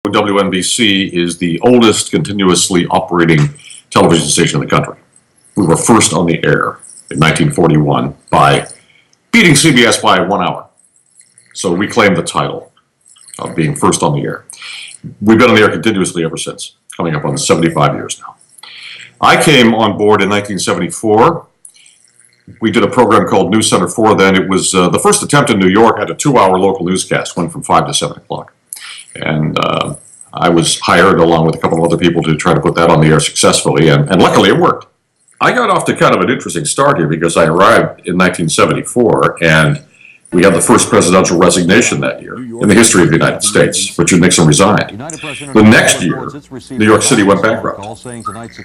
WNBC is the oldest continuously operating television station in the country. We were first on the air in 1941 by beating CBS by 1 hour. So we claimed the title of being first on the air. We've been on the air continuously ever since, coming up on 75 years now. I came on board in 1974. We did a program called News Center 4 then. It was the first attempt in New York, had a 2-hour local newscast, went from 5 to 7 o'clock. And I was hired along with a couple of other people to try to put that on the air successfully, and luckily it worked. I got off to kind of an interesting start here because I arrived in 1974, and we had the first presidential resignation that year in the history of the United States. Richard Nixon resigned. The next year, New York City went bankrupt.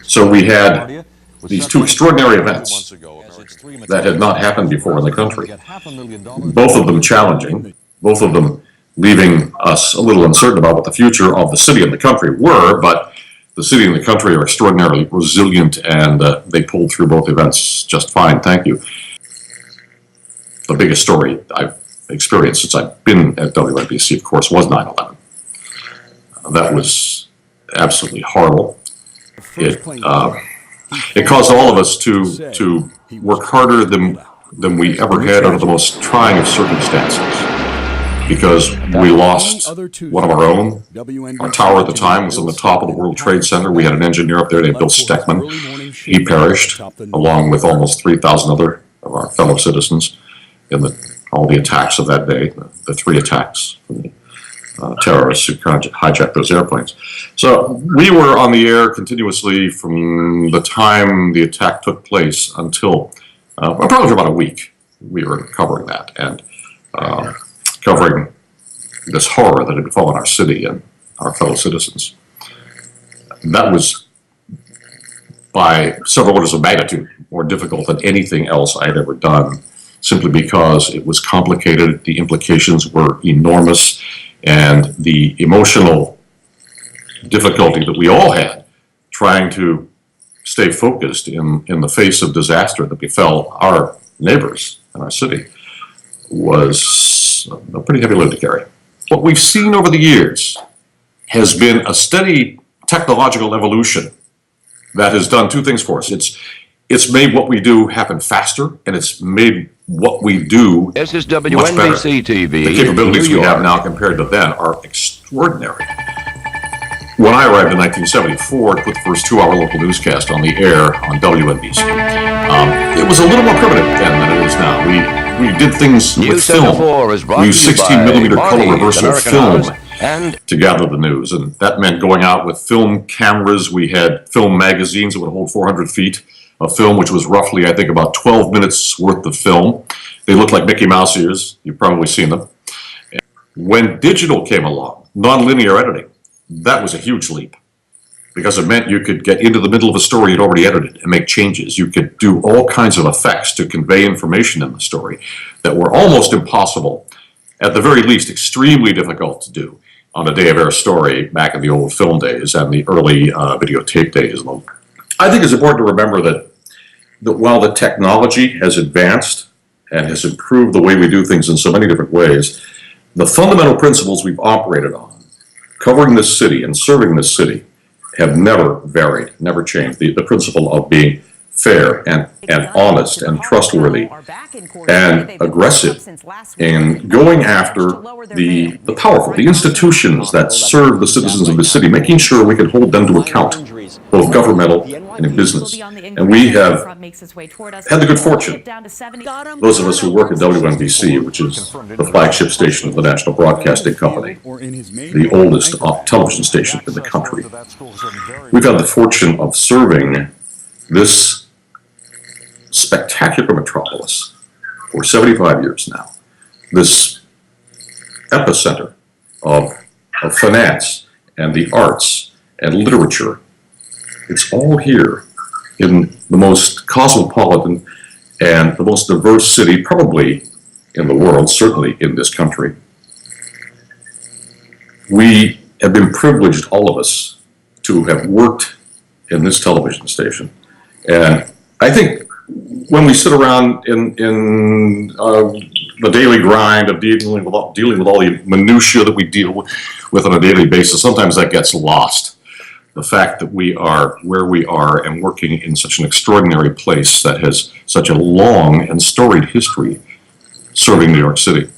So we had these two extraordinary events that had not happened before in the country. Both of them challenging, both of them leaving us a little uncertain about what the future of the city and the country were, but the city and the country are extraordinarily resilient, and they pulled through both events just fine, thank you. The biggest story I've experienced since I've been at WNBC, of course, was 9/11. That was absolutely horrible. It caused all of us to work harder than we ever had under the most trying of circumstances, because we lost one of our own. Our tower at the time was on the top of the World Trade Center. We had an engineer up there named Bill Steckman. He perished, along with almost 3,000 other of our fellow citizens in all the attacks of that day, the 3 attacks from the terrorists who hijacked those airplanes. So we were on the air continuously from the time the attack took place until probably for about a week. We were covering that and covering this horror that had befallen our city and our fellow citizens. That was by several orders of magnitude more difficult than anything else I had ever done, simply because it was complicated, the implications were enormous, and the emotional difficulty that we all had trying to stay focused in the face of disaster that befell our neighbors in our city was a pretty heavy load to carry. What we've seen over the years has been a steady technological evolution that has done 2 things for us. It's made what we do happen faster, and it's made what we do This is much better. WNBC TV. The capabilities we have now compared to then are extraordinary. When I arrived in 1974 to put the first 2-hour local newscast on the air on WNBC, it was a little more primitive then than it is now. We did things with film. We used 16mm color reversal film to gather the news, and that meant going out with film cameras. We had film magazines that would hold 400 feet of film, which was roughly, I think, about 12 minutes worth of film. They looked like Mickey Mouse ears. You've probably seen them. When digital came along, nonlinear editing, that was a huge leap, because it meant you could get into the middle of a story you'd already edited and make changes. You could do all kinds of effects to convey information in the story that were almost impossible, at the very least extremely difficult to do on a day of air story back in the old film days and the early videotape days. I think it's important to remember that while the technology has advanced and has improved the way we do things in so many different ways, the fundamental principles we've operated on, covering this city and serving this city, have never varied, never changed. The principle of being fair and honest and trustworthy and aggressive in going after the powerful, the institutions that serve the citizens of the city, making sure we can hold them to account, both governmental and in business. And we have had the good fortune, those of us who work at WNBC, which is the flagship station of the National Broadcasting Company, the oldest television station in the country. We've had the fortune of serving this spectacular metropolis for 75 years now, this epicenter of finance and the arts and literature. It's all here in the most cosmopolitan and the most diverse city probably in the world, certainly in this country. We have been privileged, all of us, to have worked in this television station. And I think when we sit around in the daily grind of dealing with all the minutiae that we deal with on a daily basis, sometimes that gets lost. The fact that we are where we are and working in such an extraordinary place that has such a long and storied history serving New York City.